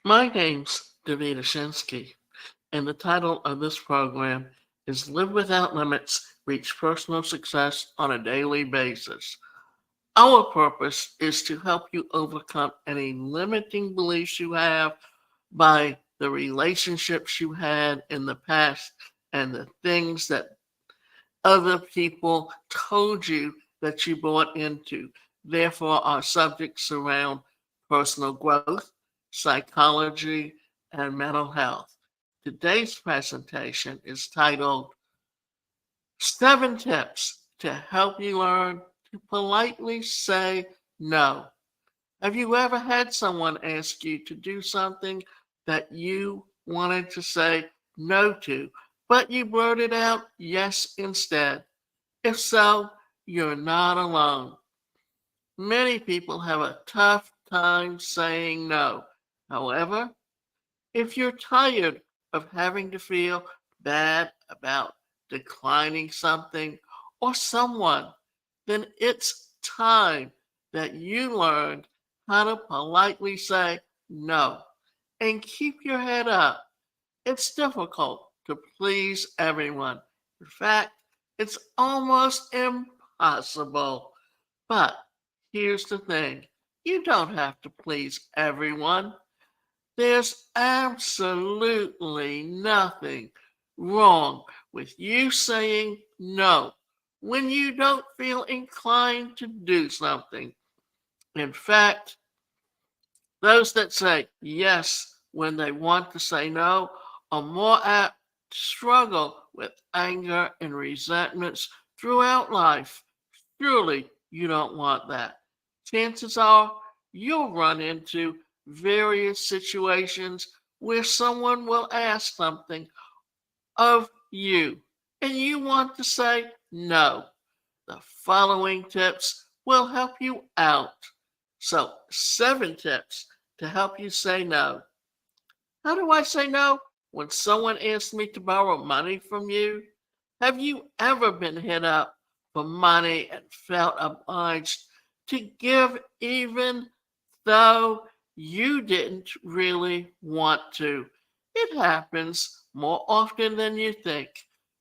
My name's Davida Shinsky, and the title of this program is Live Without Limits, Reach Personal Success on a Daily Basis. Our purpose is to help you overcome any limiting beliefs you have by the relationships you had in the past and the things that other people told you that you bought into. Therefore, our subjects surround personal growth, psychology, and mental health. Today's presentation is titled 7 Tips to Help You Learn to Politely Say No. Have you ever had someone ask you to do something that you wanted to say no to, but you blurted out yes instead? If so, you're not alone. Many people have a tough time saying no. However, if you're tired of having to feel bad about declining something or someone, then it's time that you learned how to politely say no and keep your head up. It's difficult to please everyone. In fact, it's almost impossible. But here's the thing, you don't have to please everyone. There's absolutely nothing wrong with you saying no when you don't feel inclined to do something. In fact, those that say yes when they want to say no are more apt to struggle with anger and resentments throughout life. Surely you don't want that. Chances are you'll run into various situations where someone will ask something of you and you want to say no. The following tips will help you out. So, 7 tips to help you say no. How do I say no when someone asks me to borrow money from you? Have you ever been hit up for money and felt obliged to give even though you didn't really want to? It happens more often than you think.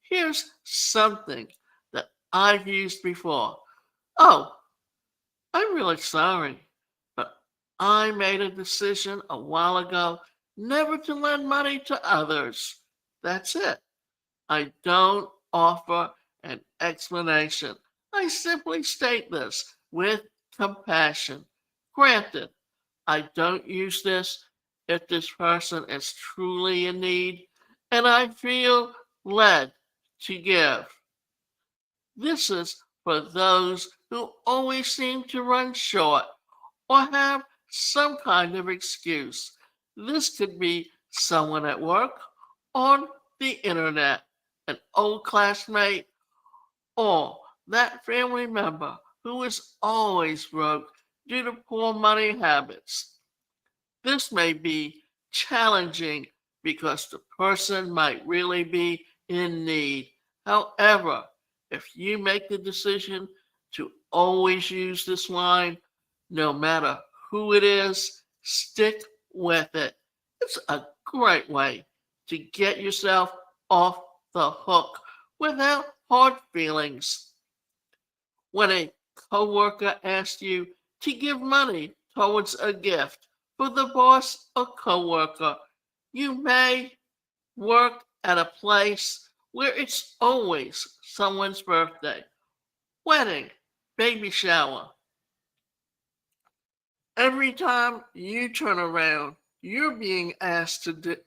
Here's something that I've used before. Oh, I'm really sorry, but I made a decision a while ago never to lend money to others. That's it. I don't offer an explanation. I simply state this with compassion. Granted, I don't use this if this person is truly in need and I feel led to give. This is for those who always seem to run short or have some kind of excuse. This could be someone at work, on the internet, an old classmate, or that family member who is always broke due to poor money habits. This may be challenging because the person might really be in need. However, if you make the decision to always use this line, no matter who it is, stick with it. It's a great way to get yourself off the hook without hard feelings. When a coworker asks you to give money towards a gift for the boss or coworker, you may work at a place where it's always someone's birthday, wedding, baby shower. Every time you turn around, you're being asked to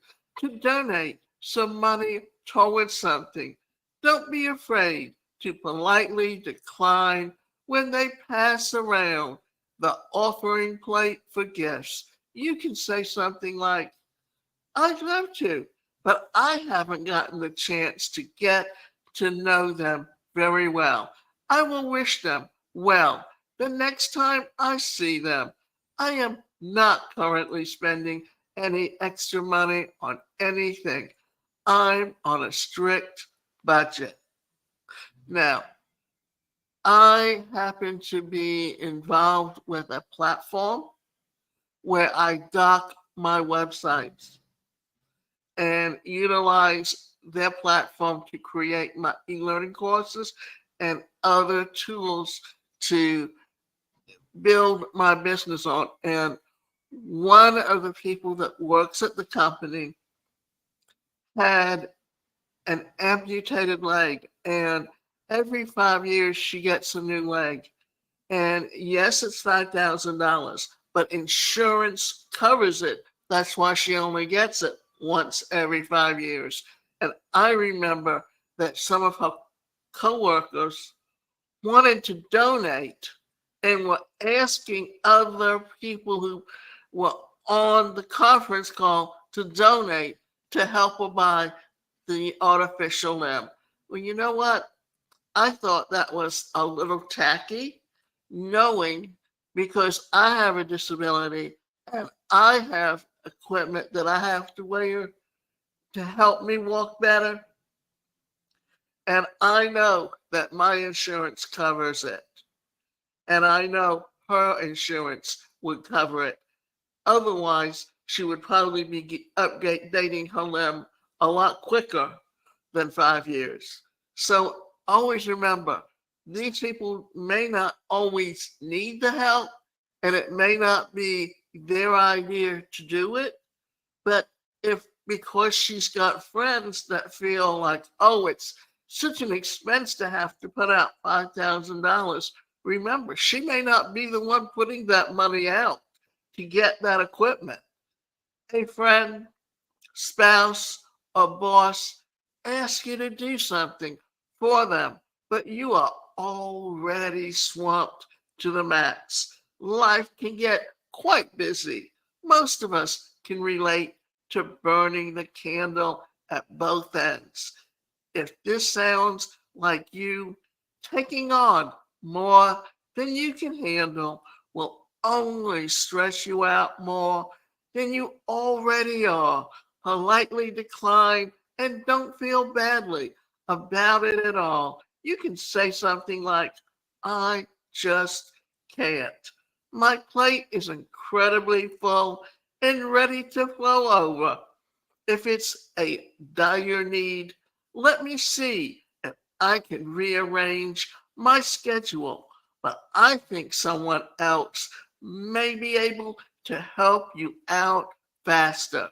donate some money towards something. Don't be afraid to politely decline when they pass around the offering plate for gifts. You can say something like, I'd love to, but I haven't gotten the chance to get to know them very well. I will wish them well the next time I see them. I am not currently spending any extra money on anything. I'm on a strict budget. Now, I happen to be involved with a platform where I dock my websites and utilize their platform to create my e-learning courses and other tools to build my business on. And one of the people that works at the company had an amputated leg, and every 5 years she gets a new leg. And yes, it's $5,000, but insurance covers it. That's why she only gets it once every 5 years. And I remember that some of her coworkers wanted to donate and were asking other people who were on the conference call to donate to help her buy the artificial limb. Well, you know what? I thought that was a little tacky, knowing because I have a disability and I have equipment that I have to wear to help me walk better. And I know that my insurance covers it. And I know her insurance would cover it. Otherwise, she would probably be updating her limb a lot quicker than 5 years. So always remember, these people may not always need the help, and it may not be their idea to do it. But if because she's got friends that feel like, oh, it's such an expense to have to put out $5,000, remember, she may not be the one putting that money out to get that equipment. A friend, spouse, or boss ask you to do something for them, but you are already swamped to the max. Life can get quite busy. Most of us can relate to burning the candle at both ends. If this sounds like you, taking on more than you can handle will only stress you out more than you already are. Politely decline and don't feel badly about it at all. You can say something like, I just can't. My plate is incredibly full and ready to flow over. If it's a dire need, let me see if I can rearrange my schedule. But I think someone else may be able to help you out faster.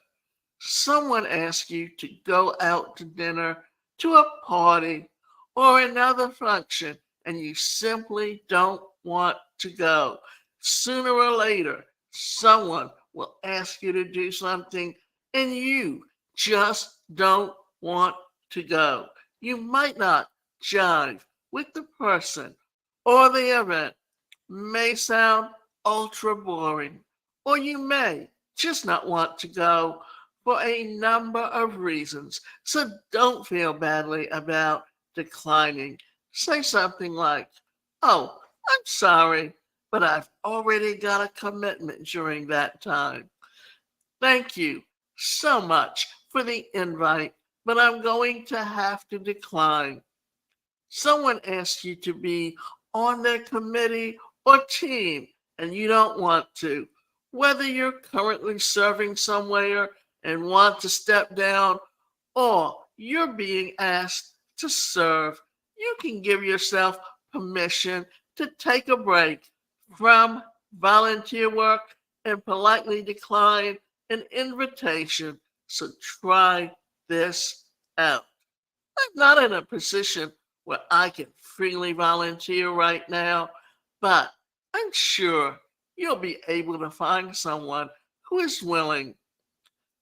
Someone asks you to go out to dinner, to a party, or another function, and you simply don't want to go. Sooner or later, someone will ask you to do something, and you just don't want to go. You might not jive with the person or the event. May sound ultra boring, or you may just not want to go for a number of reasons. So don't feel badly about declining. Say something like, oh, I'm sorry, but I've already got a commitment during that time. Thank you so much for the invite, but I'm going to have to decline. Someone asks you to be on their committee or team and you don't want to. Whether you're currently serving somewhere and want to step down or you're being asked to serve, you can give yourself permission to take a break from volunteer work and politely decline an invitation. So try this out. I'm not in a position where I can freely volunteer right now, but I'm sure you'll be able to find someone who is willing.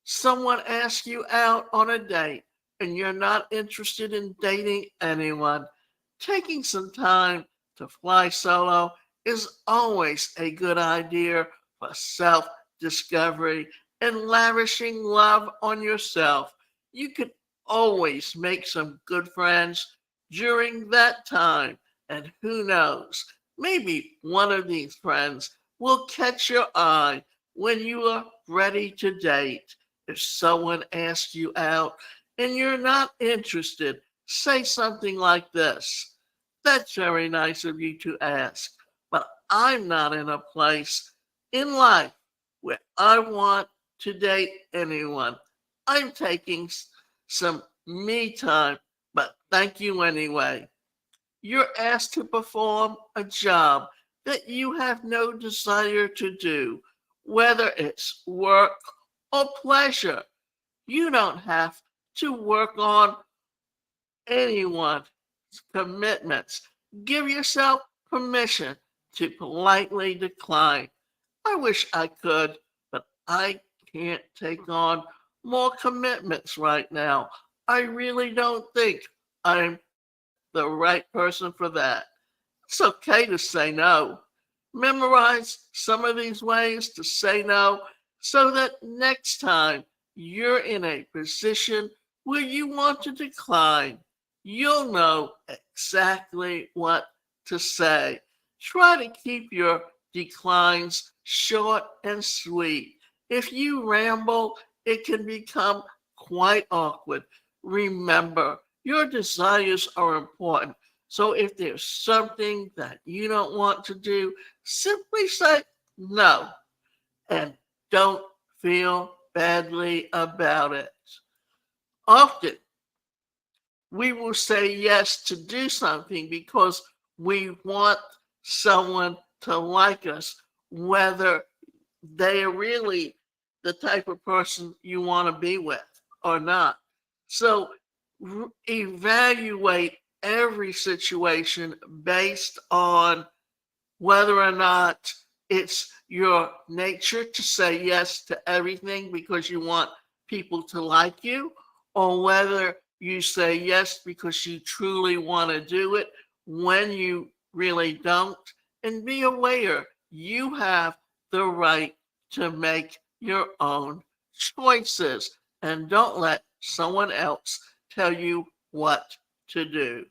Someone asks you out on a date and you're not interested in dating anyone. Taking some time to fly solo is always a good idea for self discovery and lavishing love on yourself. You can always make some good friends during that time. And who knows, maybe one of these friends will catch your eye when you are ready to date. If someone asks you out and you're not interested, say something like this. That's very nice of you to ask, but I'm not in a place in life where I want to date anyone. I'm taking some me time, but thank you anyway. You're asked to perform a job that you have no desire to do, whether it's work or pleasure. You don't have to work on anyone's commitments. Give yourself permission to politely decline. I wish I could, but I can't take on more commitments right now. I really don't think I'm the right person for that. It's okay to say no. Memorize some of these ways to say no so that next time you're in a position where you want to decline, you'll know exactly what to say. Try to keep your declines short and sweet. If you ramble, it can become quite awkward. Remember, your desires are important. So if there's something that you don't want to do, simply say no and don't feel badly about it. Often we will say yes to do something because we want someone to like us, whether they are really the type of person you want to be with or not. So evaluate every situation based on whether or not it's your nature to say yes to everything because you want people to like you, or whether you say yes because you truly want to do it when you really don't. And be aware you have the right to make your own choices and don't let someone else tell you what to do.